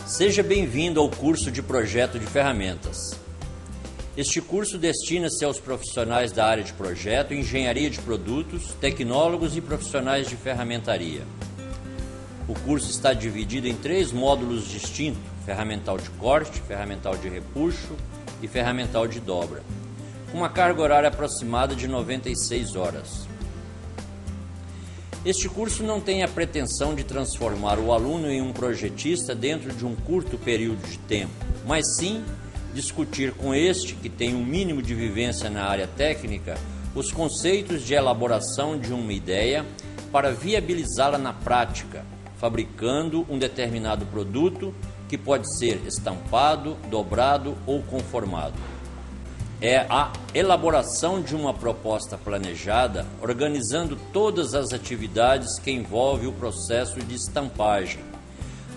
Seja bem-vindo ao curso de Projeto de Ferramentas. Este curso destina-se aos profissionais da área de projeto, engenharia de produtos, tecnólogos e profissionais de ferramentaria. O curso está dividido em 3 módulos distintos: ferramental de corte, ferramental de repuxo e ferramental de dobra, com uma carga horária aproximada de 96 horas. Este curso não tem a pretensão de transformar o aluno em um projetista dentro de um curto período de tempo, mas sim discutir com este, que tem um mínimo de vivência na área técnica, os conceitos de elaboração de uma ideia para viabilizá-la na prática, fabricando um determinado produto que pode ser estampado, dobrado ou conformado. É a elaboração de uma proposta planejada, organizando todas as atividades que envolvem o processo de estampagem,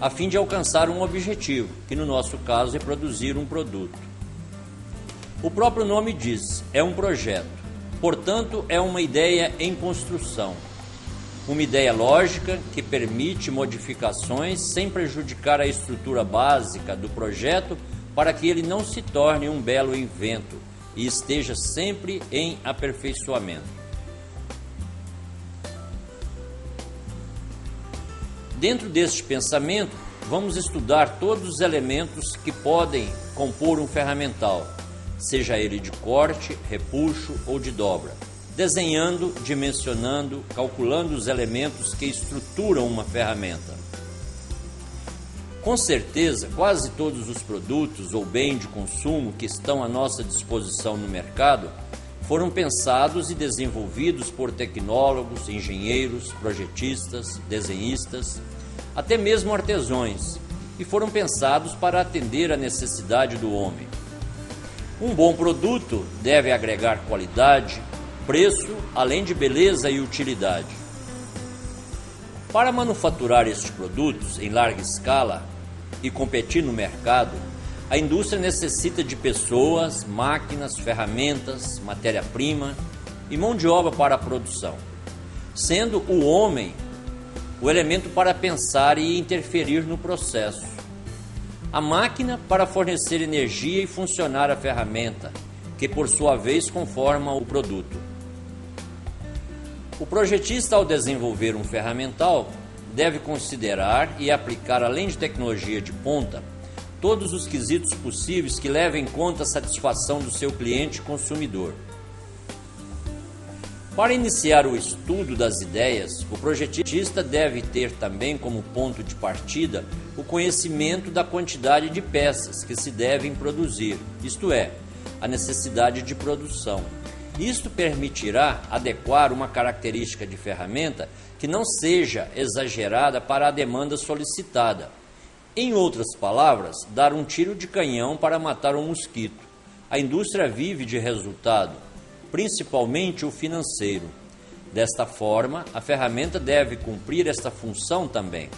a fim de alcançar um objetivo, que no nosso caso é produzir um produto. O próprio nome diz, é um projeto, portanto é uma ideia em construção. Uma ideia lógica que permite modificações sem prejudicar a estrutura básica do projeto para que ele não se torne um belo invento e esteja sempre em aperfeiçoamento. Dentro deste pensamento, vamos estudar todos os elementos que podem compor um ferramental, seja ele de corte, repuxo ou de dobra, desenhando, dimensionando, calculando os elementos que estruturam uma ferramenta. Com certeza, quase todos os produtos ou bens de consumo que estão à nossa disposição no mercado foram pensados e desenvolvidos por tecnólogos, engenheiros, projetistas, desenhistas, até mesmo artesãos, e foram pensados para atender à necessidade do homem. Um bom produto deve agregar qualidade, preço, além de beleza e utilidade. Para manufaturar estes produtos em larga escala e competir no mercado, a indústria necessita de pessoas, máquinas, ferramentas, matéria-prima e mão de obra para a produção, sendo o homem o elemento para pensar e interferir no processo. A máquina para fornecer energia e funcionar a ferramenta, que por sua vez conforma o produto. O projetista, ao desenvolver um ferramental, deve considerar e aplicar, além de tecnologia de ponta, todos os quesitos possíveis que levem em conta a satisfação do seu cliente consumidor. Para iniciar o estudo das ideias, o projetista deve ter também como ponto de partida o conhecimento da quantidade de peças que se devem produzir, isto é, a necessidade de produção. Isto permitirá adequar uma característica de ferramenta que não seja exagerada para a demanda solicitada. Em outras palavras, dar um tiro de canhão para matar um mosquito. A indústria vive de resultado, principalmente o financeiro. Desta forma, a ferramenta deve cumprir esta função também.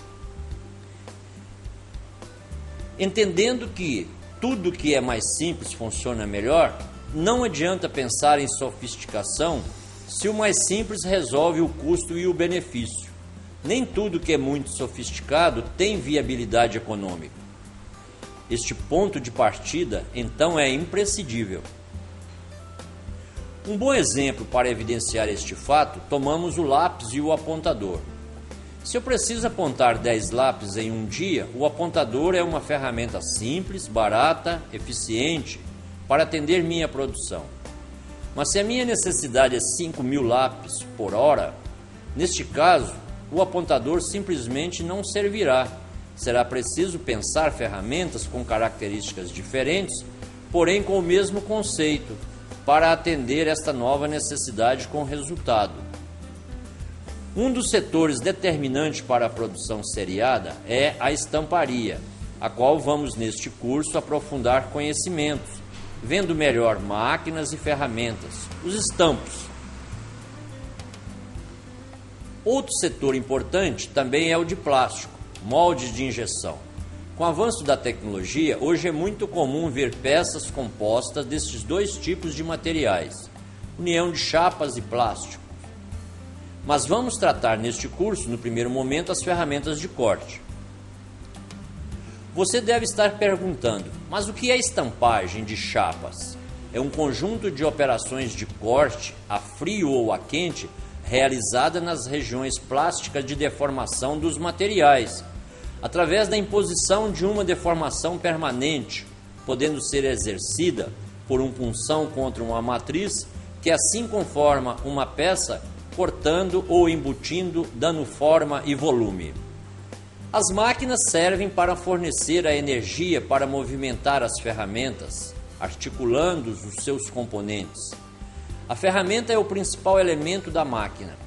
Entendendo que tudo que é mais simples funciona melhor, não adianta pensar em sofisticação se o mais simples resolve o custo e o benefício. Nem tudo que é muito sofisticado tem viabilidade econômica. Este ponto de partida, então, é imprescindível. Um bom exemplo para evidenciar este fato, tomamos o lápis e o apontador. Se eu preciso apontar 10 lápis em um dia, o apontador é uma ferramenta simples, barata, eficiente, para atender minha produção. Mas se a minha necessidade é 5.000 lápis por hora, neste caso, o apontador simplesmente não servirá. Será preciso pensar ferramentas com características diferentes, porém com o mesmo conceito, para atender esta nova necessidade com resultado. Um dos setores determinantes para a produção seriada é a estamparia, a qual vamos neste curso aprofundar conhecimentos, vendo melhor máquinas e ferramentas, os estampos. Outro setor importante também é o de plástico, moldes de injeção. Com o avanço da tecnologia, hoje é muito comum ver peças compostas destes 2 tipos de materiais, união de chapas e plástico. Mas vamos tratar neste curso, no primeiro momento, as ferramentas de corte. Você deve estar perguntando, mas o que é estampagem de chapas? É um conjunto de operações de corte a frio ou a quente realizada nas regiões plásticas de deformação dos materiais, através da imposição de uma deformação permanente, podendo ser exercida por uma punção contra uma matriz que assim conforma uma peça, cortando ou embutindo, dando forma e volume. As máquinas servem para fornecer a energia para movimentar as ferramentas, articulando os seus componentes. A ferramenta é o principal elemento da máquina.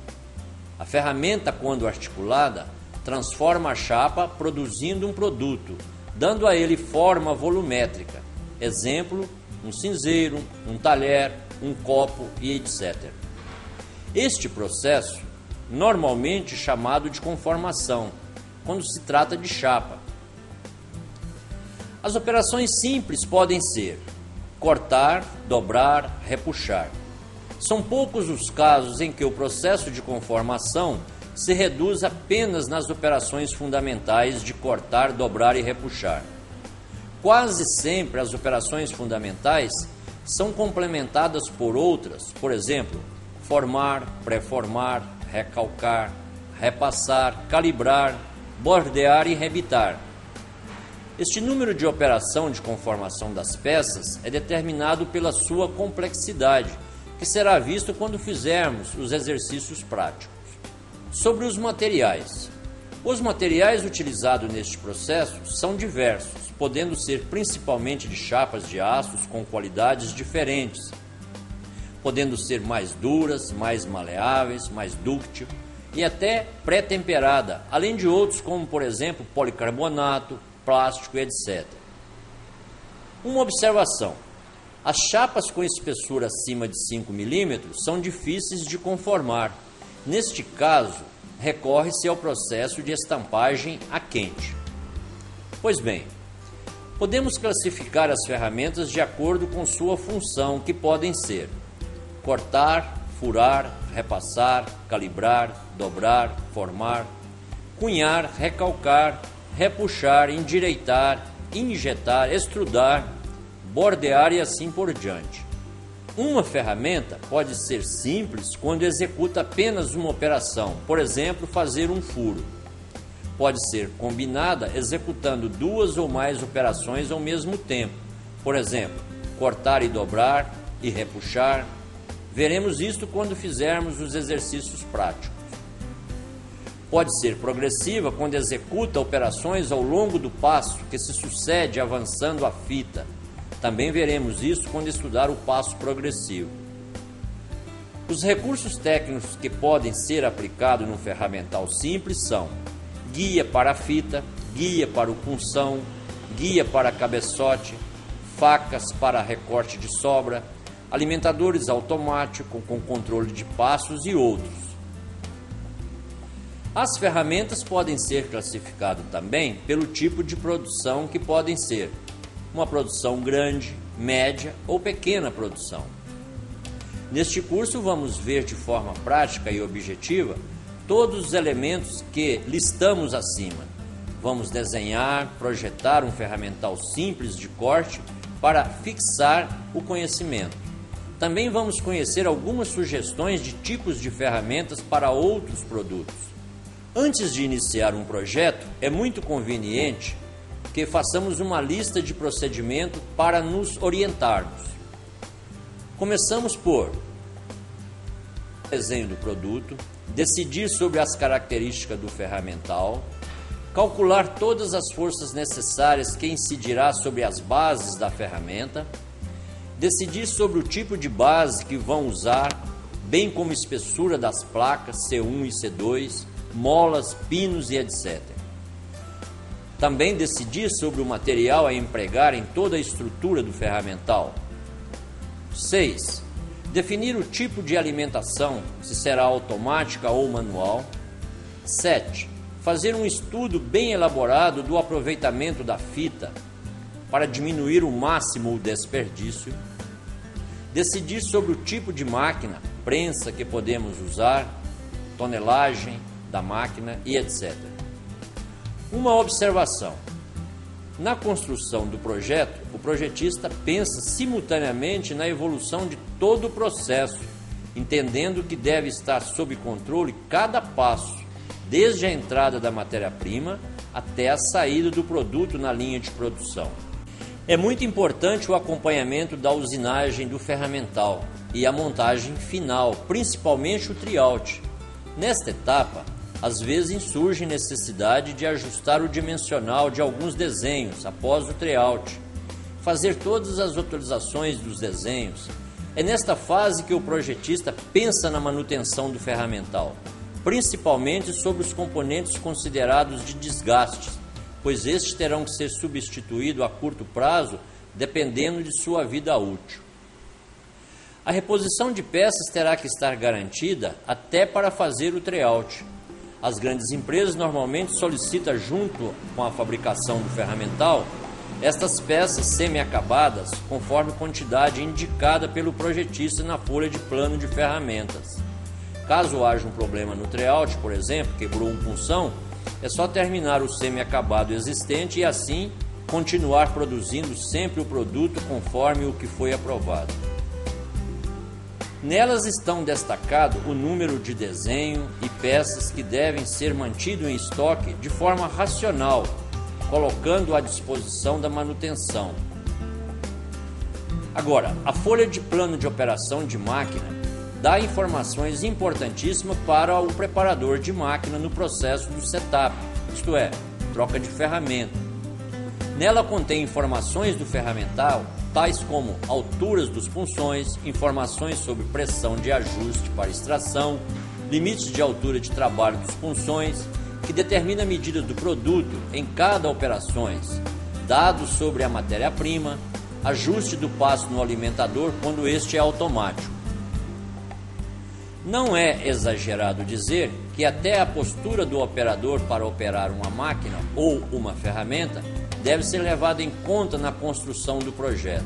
A ferramenta, quando articulada, transforma a chapa produzindo um produto, dando a ele forma volumétrica. Exemplo, um cinzeiro, um talher, um copo e etc. Este processo, normalmente chamado de conformação, quando se trata de chapa. As operações simples podem ser cortar, dobrar, repuxar. São poucos os casos em que o processo de conformação se reduz apenas nas operações fundamentais de cortar, dobrar e repuxar. Quase sempre as operações fundamentais são complementadas por outras, por exemplo, formar, pré-formar, recalcar, repassar, calibrar, bordear e rebitar. Este número de operação de conformação das peças é determinado pela sua complexidade, que será visto quando fizermos os exercícios práticos. Sobre os materiais. Os materiais utilizados neste processo são diversos, podendo ser principalmente de chapas de aços com qualidades diferentes, podendo ser mais duras, mais maleáveis, mais dúctil e até pré-temperada, além de outros como, por exemplo, policarbonato, plástico, etc. Uma observação: as chapas com espessura acima de 5 mm são difíceis de conformar. Neste caso, recorre-se ao processo de estampagem a quente. Pois bem, podemos classificar as ferramentas de acordo com sua função, que podem ser cortar, furar, repassar, calibrar, dobrar, formar, cunhar, recalcar, repuxar, endireitar, injetar, extrudar, bordear e assim por diante. Uma ferramenta pode ser simples quando executa apenas uma operação, por exemplo, fazer um furo. Pode ser combinada executando duas ou mais operações ao mesmo tempo, por exemplo, cortar e dobrar e repuxar. Veremos isto quando fizermos os exercícios práticos. Pode ser progressiva quando executa operações ao longo do passo que se sucede avançando a fita. Também veremos isso quando estudar o passo progressivo. Os recursos técnicos que podem ser aplicados no ferramental simples são guia para a fita, guia para o punção, guia para cabeçote, facas para recorte de sobra, alimentadores automáticos com controle de passos e outros. As ferramentas podem ser classificadas também pelo tipo de produção, que podem ser uma produção grande, média ou pequena produção. Neste curso vamos ver de forma prática e objetiva todos os elementos que listamos acima. Vamos desenhar, projetar um ferramental simples de corte para fixar o conhecimento. Também vamos conhecer algumas sugestões de tipos de ferramentas para outros produtos. Antes de iniciar um projeto, é muito conveniente que façamos uma lista de procedimento para nos orientarmos. Começamos por desenho do produto, decidir sobre as características do ferramental, calcular todas as forças necessárias que incidirá sobre as bases da ferramenta, decidir sobre o tipo de base que vão usar, bem como espessura das placas C1 e C2, molas, pinos e etc. Também decidir sobre o material a empregar em toda a estrutura do ferramental. 6. Definir o tipo de alimentação, se será automática ou manual. 7. Fazer um estudo bem elaborado do aproveitamento da fita para diminuir o máximo o desperdício. Decidir sobre o tipo de máquina, prensa que podemos usar, tonelagem da máquina e etc. Uma observação: Na construção do projeto, o projetista pensa simultaneamente na evolução de todo o processo, entendendo que deve estar sob controle cada passo, desde a entrada da matéria-prima até a saída do produto na linha de produção. É muito importante o acompanhamento da usinagem do ferramental e a montagem final, principalmente o tryout. Nesta etapa, às vezes surge necessidade de ajustar o dimensional de alguns desenhos após o tryout, fazer todas as atualizações dos desenhos. É nesta fase que o projetista pensa na manutenção do ferramental, principalmente sobre os componentes considerados de desgastes, pois estes terão que ser substituídos a curto prazo, dependendo de sua vida útil. A reposição de peças terá que estar garantida até para fazer o tryout. As grandes empresas normalmente solicitam, junto com a fabricação do ferramental, estas peças semi-acabadas conforme quantidade indicada pelo projetista na folha de plano de ferramentas. Caso haja um problema no tryout, por exemplo, quebrou um punção, é só terminar o semi-acabado existente e assim continuar produzindo sempre o produto conforme o que foi aprovado. Nelas estão destacado o número de desenho e peças que devem ser mantido em estoque de forma racional, colocando à disposição da manutenção. Agora, a folha de plano de operação de máquina dá informações importantíssimas para o preparador de máquina no processo do setup, isto é, troca de ferramenta. Nela contém informações do ferramental, tais como alturas dos punções, informações sobre pressão de ajuste para extração, limites de altura de trabalho dos punções, que determina a medida do produto em cada operações, dados sobre a matéria-prima, ajuste do passo no alimentador quando este é automático. Não é exagerado dizer que até a postura do operador para operar uma máquina ou uma ferramenta deve ser levada em conta na construção do projeto.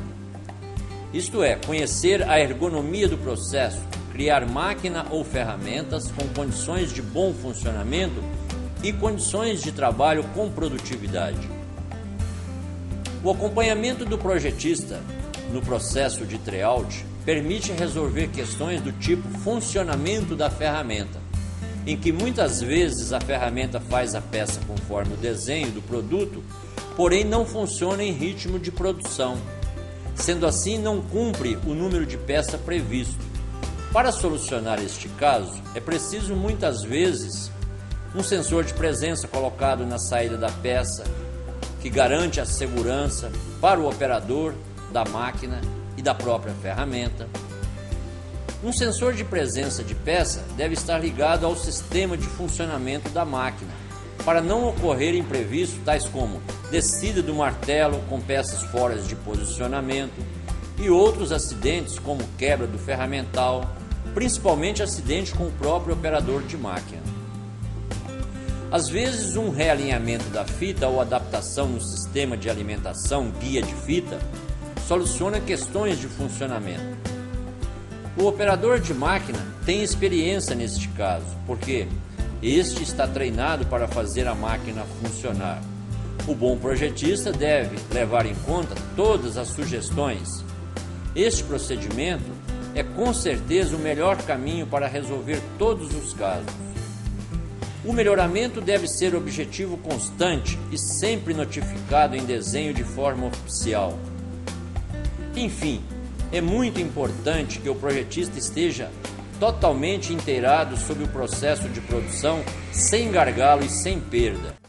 Isto é, conhecer a ergonomia do processo, criar máquina ou ferramentas com condições de bom funcionamento e condições de trabalho com produtividade. O acompanhamento do projetista no processo de tryout permite resolver questões do tipo funcionamento da ferramenta, em que muitas vezes a ferramenta faz a peça conforme o desenho do produto, porém não funciona em ritmo de produção. Sendo assim, não cumpre o número de peça previsto. Para solucionar este caso, é preciso muitas vezes um sensor de presença colocado na saída da peça, que garante a segurança para o operador da máquina e da própria ferramenta. Um sensor de presença de peça deve estar ligado ao sistema de funcionamento da máquina, para não ocorrer imprevistos tais como descida do martelo com peças fora de posicionamento e outros acidentes como quebra do ferramental, principalmente acidente com o próprio operador de máquina. Às vezes, um realinhamento da fita ou adaptação no sistema de alimentação guia de fita soluciona questões de funcionamento. O operador de máquina tem experiência neste caso, porque este está treinado para fazer a máquina funcionar. O bom projetista deve levar em conta todas as sugestões. Este procedimento é com certeza o melhor caminho para resolver todos os casos. O melhoramento deve ser objetivo constante e sempre notificado em desenho de forma oficial. Enfim, é muito importante que o projetista esteja totalmente inteirado sobre o processo de produção, sem gargalo e sem perda.